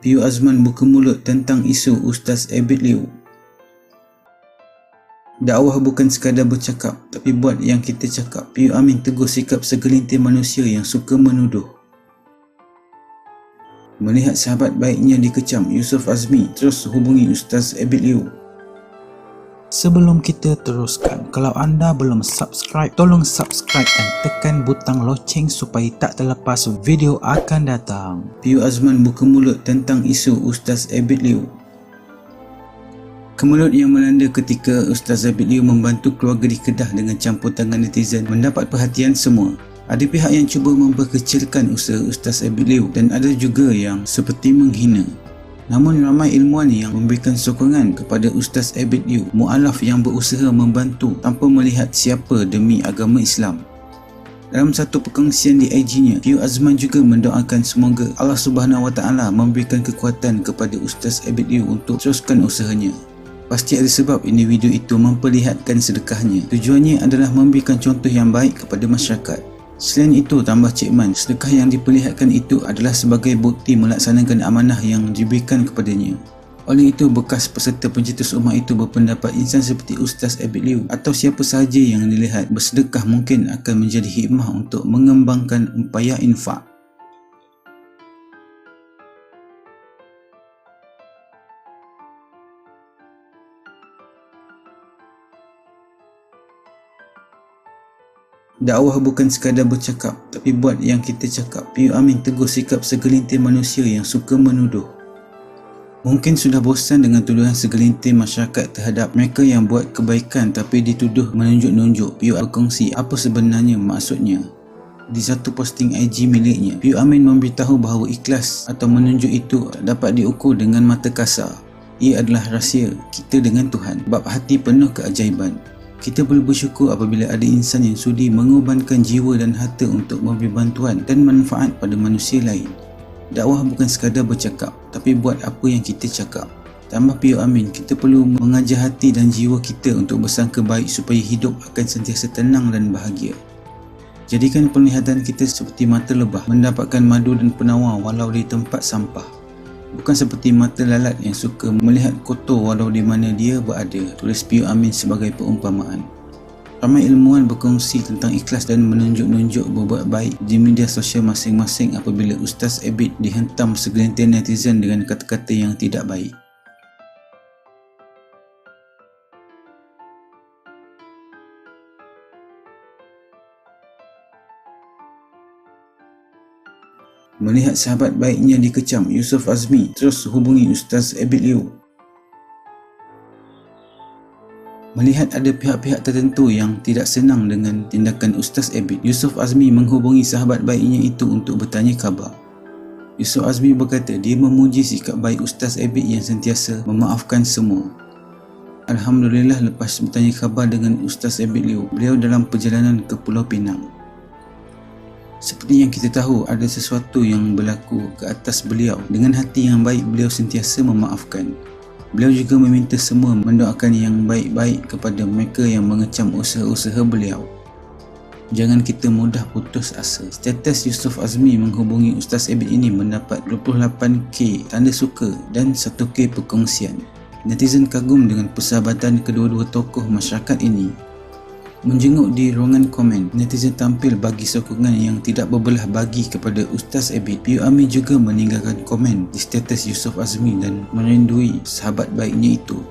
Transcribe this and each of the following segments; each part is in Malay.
Piu Azman buka mulut tentang isu Ustaz Abid Liu. Dakwah bukan sekadar bercakap, tapi buat yang kita cakap. Piu Amin tegur sikap segelintir manusia yang suka menuduh. Melihat sahabat baiknya dikecam, Yusuf Azmi terus hubungi Ustaz Abid Liu. Sebelum kita teruskan, kalau anda belum subscribe, tolong subscribe dan tekan butang loceng supaya tak terlepas video akan datang. Piu Azman buka mulut tentang isu Ustaz Abid Liu. Kemelut yang melanda ketika Ustaz Abid Liu membantu keluarga di Kedah dengan campur tangan netizen mendapat perhatian semua. Ada pihak yang cuba memperkecilkan usaha Ustaz Abid Liu dan ada juga yang seperti menghina. Namun ramai ilmuwan yang memberikan sokongan kepada Ustaz Abid Liu, mu'alaf yang berusaha membantu tanpa melihat siapa demi agama Islam. Dalam satu perkongsian di IG-nya, Piu Azman juga mendoakan semoga Allah Subhanahu Wa Taala memberikan kekuatan kepada Ustaz Abid Liu untuk teruskan usahanya. Pasti ada sebab individu itu memperlihatkan sedekahnya. Tujuannya adalah memberikan contoh yang baik kepada masyarakat. Selain itu, tambah Cik Man, sedekah yang diperlihatkan itu adalah sebagai bukti melaksanakan amanah yang diberikan kepadanya. Oleh itu, bekas peserta pencetus ummah itu berpendapat insan seperti Ustaz Abid Liu atau siapa sahaja yang dilihat bersedekah mungkin akan menjadi hikmah untuk mengembangkan upaya infak. Dakwah bukan sekadar bercakap, tapi buat yang kita cakap. Piu Amin tegur sikap segelintir manusia yang suka menuduh. Mungkin sudah bosan dengan tuduhan segelintir masyarakat terhadap mereka yang buat kebaikan tapi dituduh menunjuk-nunjuk. Piu berkongsi apa sebenarnya maksudnya. Di satu posting IG miliknya, Piu Amin memberitahu bahawa ikhlas atau menunjuk itu tak dapat diukur dengan mata kasar. Ia adalah rahsia kita dengan Tuhan, bab hati penuh keajaiban. Kita perlu bersyukur apabila ada insan yang sudi mengorbankan jiwa dan harta untuk memberi bantuan dan manfaat pada manusia lain. Dakwah bukan sekadar bercakap, tapi buat apa yang kita cakap. Tambah Piu Amin, kita perlu mengajar hati dan jiwa kita untuk bersangka baik supaya hidup akan sentiasa tenang dan bahagia. Jadikan penglihatan kita seperti mata lebah mendapatkan madu dan penawar walau di tempat sampah. Bukan seperti mata lalat yang suka melihat kotor walau di mana dia berada, tulis Piu Amin sebagai perumpamaan. Ramai ilmuwan berkongsi tentang ikhlas dan menunjuk-nunjuk berbuat baik di media sosial masing-masing apabila Ustaz Abid dihentam segelintir netizen dengan kata-kata yang tidak baik. Melihat sahabat baiknya dikecam, Yusuf Azmi terus hubungi Ustaz Abid Liu. Melihat ada pihak-pihak tertentu yang tidak senang dengan tindakan Ustaz Abid, Yusuf Azmi menghubungi sahabat baiknya itu untuk bertanya khabar. Yusuf Azmi berkata dia memuji sikap baik Ustaz Abid yang sentiasa memaafkan semua. Alhamdulillah, lepas bertanya khabar dengan Ustaz Abid Liu, beliau dalam perjalanan ke Pulau Pinang. Seperti yang kita tahu, ada sesuatu yang berlaku ke atas beliau. Dengan hati yang baik, beliau sentiasa memaafkan. Beliau juga meminta semua mendoakan yang baik-baik kepada mereka yang mengecam usaha-usaha beliau. Jangan kita mudah putus asa. Status Yusuf Azmi menghubungi Ustaz Abid ini mendapat 28k tanda suka dan 1k perkongsian. Netizen kagum dengan persahabatan kedua-dua tokoh masyarakat ini. Menjenguk di ruangan komen, netizen tampil bagi sokongan yang tidak berbelah bagi kepada Ustaz Abid. Piu Amin juga meninggalkan komen di status Yusuf Azmi dan merindui sahabat baiknya itu.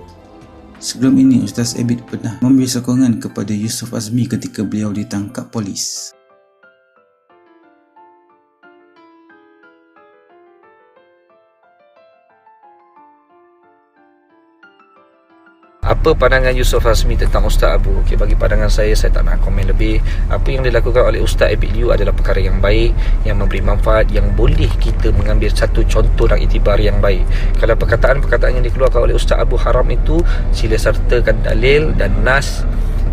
Sebelum ini, Ustaz Abid pernah memberi sokongan kepada Yusuf Azmi ketika beliau ditangkap polis. Apa pandangan Yusuf Azmi tentang Ustaz Abu? Okay, bagi pandangan saya tak nak komen lebih. Apa yang dilakukan oleh Ustaz Abid Liu adalah perkara yang baik, yang memberi manfaat, yang boleh kita mengambil satu contoh dan iktibar yang baik. Kalau perkataan-perkataan yang dikeluarkan oleh Ustaz Abu haram itu, sila sertakan dalil dan nas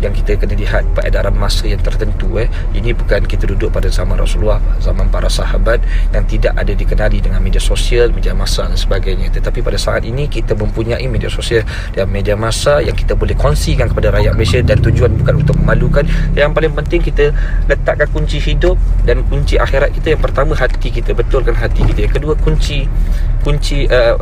yang kita kena lihat peredaran masa yang tertentu. Ini bukan kita duduk pada zaman Rasulullah, zaman para sahabat yang tidak ada dikenali dengan media sosial, media massa dan sebagainya. Tetapi pada saat ini kita mempunyai media sosial dan media massa yang kita boleh kongsikan kepada rakyat Malaysia, dan tujuan bukan untuk memalukan. Yang paling penting kita letakkan kunci hidup dan kunci akhirat kita. Yang pertama, hati kita, betulkan hati kita. Yang kedua, kunci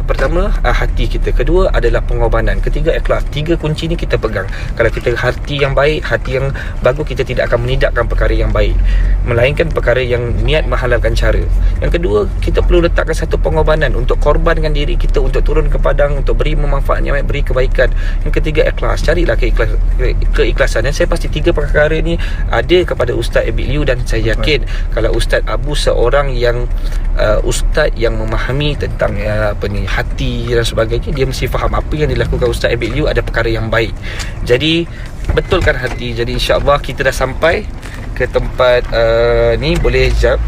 pertama hati kita, kedua adalah pengorbanan, ketiga ikhlas. Tiga kunci ni kita pegang. Kalau kita hati yang baik, hati yang bagus, kita tidak akan menidakkan perkara yang baik, melainkan perkara yang niat menghalalkan cara. Yang kedua, kita perlu letakkan satu pengorbanan untuk korbankan diri kita, untuk turun ke padang, untuk beri manfaat yang baik, beri kebaikan. Yang ketiga, ikhlas. Carilah keikhlasan. Dan saya pasti tiga perkara ni ada kepada Ustaz Abid Liu, dan saya yakin kalau Ustaz Abu seorang yang ustaz yang memahami tentang hati dan sebagainya, dia mesti faham apa yang dilakukan Ustaz Abid Liu ada perkara yang baik. Jadi betulkan hati. Jadi insya-Allah kita dah sampai ke tempat ni. Boleh jap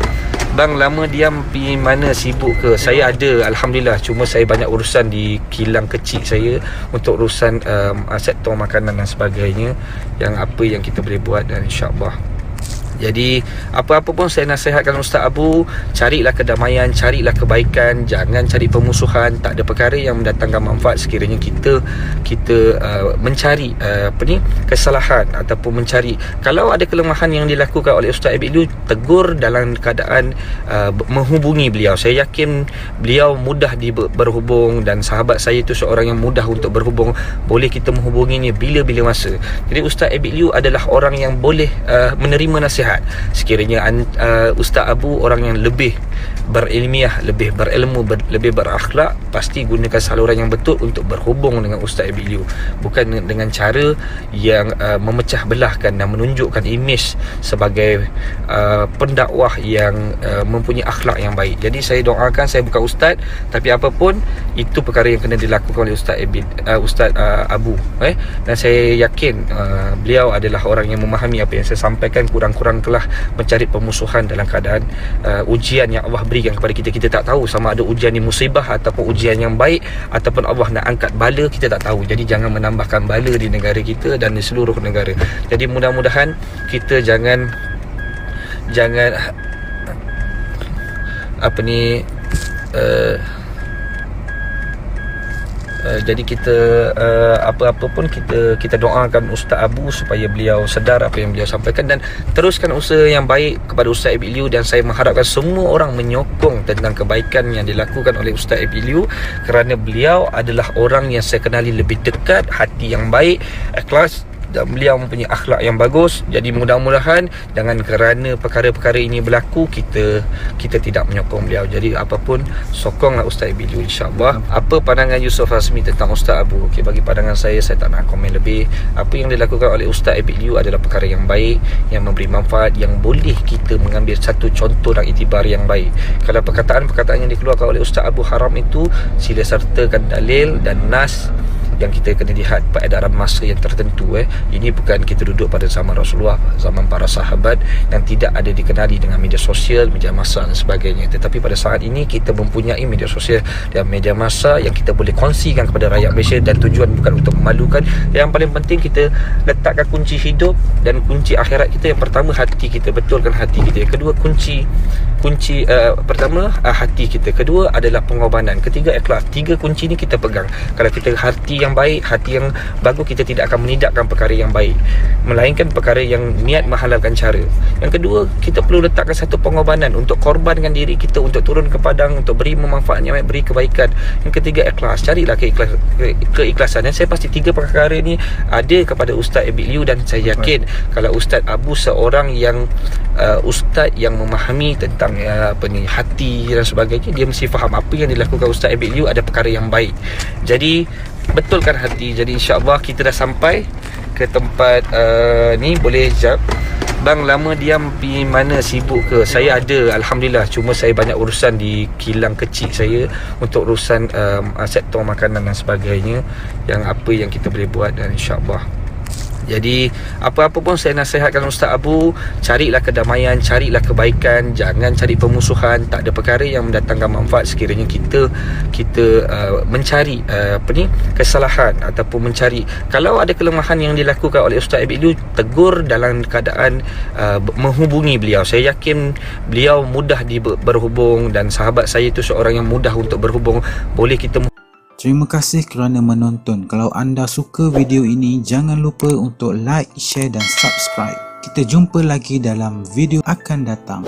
bang, lama diam pergi mana, sibuk ke? Saya ada, Alhamdulillah. Cuma saya banyak urusan di kilang kecil saya untuk urusan sektor makanan dan sebagainya, yang apa yang kita boleh buat. Dan insya-Allah, jadi apa-apa pun saya nasihatkan Ustaz Abu, carilah kedamaian, carilah kebaikan, jangan cari permusuhan. Tak ada perkara yang mendatangkan manfaat sekiranya kita mencari kesalahan ataupun mencari. Kalau ada kelemahan yang dilakukan oleh Ustaz Abid Liu, tegur dalam keadaan menghubungi beliau. Saya yakin beliau mudah berhubung, dan sahabat saya itu seorang yang mudah untuk berhubung. Boleh kita menghubunginya bila-bila masa. Jadi Ustaz Abid Liu adalah orang yang boleh menerima nasihat. Sekiranya Ustaz Abu orang yang lebih berilmiah, lebih berilmu, lebih berakhlak, pasti gunakan saluran yang betul untuk berhubung dengan Ustaz Abid Liu, bukan dengan cara yang memecah belahkan dan menunjukkan imej sebagai pendakwah yang mempunyai akhlak yang baik. Jadi saya doakan, saya bukan ustaz, tapi apapun itu perkara yang kena dilakukan oleh Ustaz Abu, dan saya yakin beliau adalah orang yang memahami apa yang saya sampaikan. Kurang-kurang telah mencari permusuhan dalam keadaan ujian yang Allah berikan kepada kita. Kita tak tahu sama ada ujian ni musibah ataupun ujian yang baik, ataupun Allah nak angkat bala, kita tak tahu. Jadi jangan menambahkan bala di negara kita dan di seluruh negara. Jadi mudah-mudahan kita jangan jadi kita apa-apa pun kita doakan Ustaz Abu supaya beliau sedar apa yang beliau sampaikan, dan teruskan usaha yang baik kepada Ustaz Abid Liu. Dan saya mengharapkan semua orang menyokong tentang kebaikan yang dilakukan oleh Ustaz Abid Liu, kerana beliau adalah orang yang saya kenali lebih dekat, hati yang baik, ikhlas, dan beliau mempunyai akhlak yang bagus. Jadi mudah-mudahan jangan kerana perkara-perkara ini berlaku kita tidak menyokong beliau. Jadi apapun, sokonglah Ustaz Abid Liu, insya-Allah. Apa pandangan Yusuf Hazmi tentang Ustaz Abu? Okey, bagi pandangan saya tak nak komen lebih. Apa yang dilakukan oleh Ustaz Abid Liu adalah perkara yang baik, yang memberi manfaat, yang boleh kita mengambil satu contoh dan iktibar yang baik. Kalau perkataan-perkataan yang dikeluarkan oleh Ustaz Abu haram, itu sila sertakan dalil dan nas yang kita kena lihat peredaran masa yang tertentu. Ini bukan kita duduk pada zaman Rasulullah, zaman para sahabat yang tidak ada dikenali dengan media sosial, media massa dan sebagainya. Tetapi pada saat ini kita mempunyai media sosial dan media massa yang kita boleh kongsikan kepada rakyat Malaysia, dan tujuan bukan untuk memalukan. Yang paling penting kita letakkan kunci hidup dan kunci akhirat kita. Yang pertama, hati kita, betulkan hati kita. Yang kedua, kunci pertama hati kita, kedua adalah pengorbanan, ketiga ikhlas. Tiga kunci ni kita pegang. Kalau kita hati yang baik, hati yang bagus, kita tidak akan menidakkan perkara yang baik, melainkan perkara yang niat menghalalkan cara. Yang kedua, kita perlu letakkan satu pengorbanan untuk korbankan diri kita, untuk turun ke padang, untuk beri manfaat yang baik, beri kebaikan. Yang ketiga, ikhlas. Carilah keikhlasan. Dan saya pasti tiga perkara ni ada kepada Ustaz Abid Liu, dan saya yakin kalau Ustaz Abu seorang yang ustaz yang memahami tentang hati dan sebagainya, dia mesti faham apa yang dilakukan Ustaz Abid Liu ada perkara yang baik. Jadi betulkan hati. Jadi insya-Allah kita dah sampai ke tempat ni. Boleh jap bang, lama diam pergi mana, sibuk ke? Saya ada, Alhamdulillah. Cuma saya banyak urusan di kilang kecil saya untuk urusan sektor makanan dan sebagainya, yang apa yang kita boleh buat. Dan insya-Allah, Jadi apa-apa pun saya nasihatkan Ustaz Abu, carilah kedamaian, carilah kebaikan, jangan cari permusuhan. Tak ada perkara yang mendatangkan manfaat sekiranya kita mencari kesalahan ataupun mencari, kalau ada kelemahan yang dilakukan oleh Ustaz Abid Liu, tegur dalam keadaan menghubungi beliau. Saya yakin beliau mudah berhubung, dan sahabat saya itu seorang yang mudah untuk berhubung. Boleh kita. Terima kasih kerana menonton. Kalau anda suka video ini, jangan lupa untuk like, share dan subscribe. Kita jumpa lagi dalam video akan datang.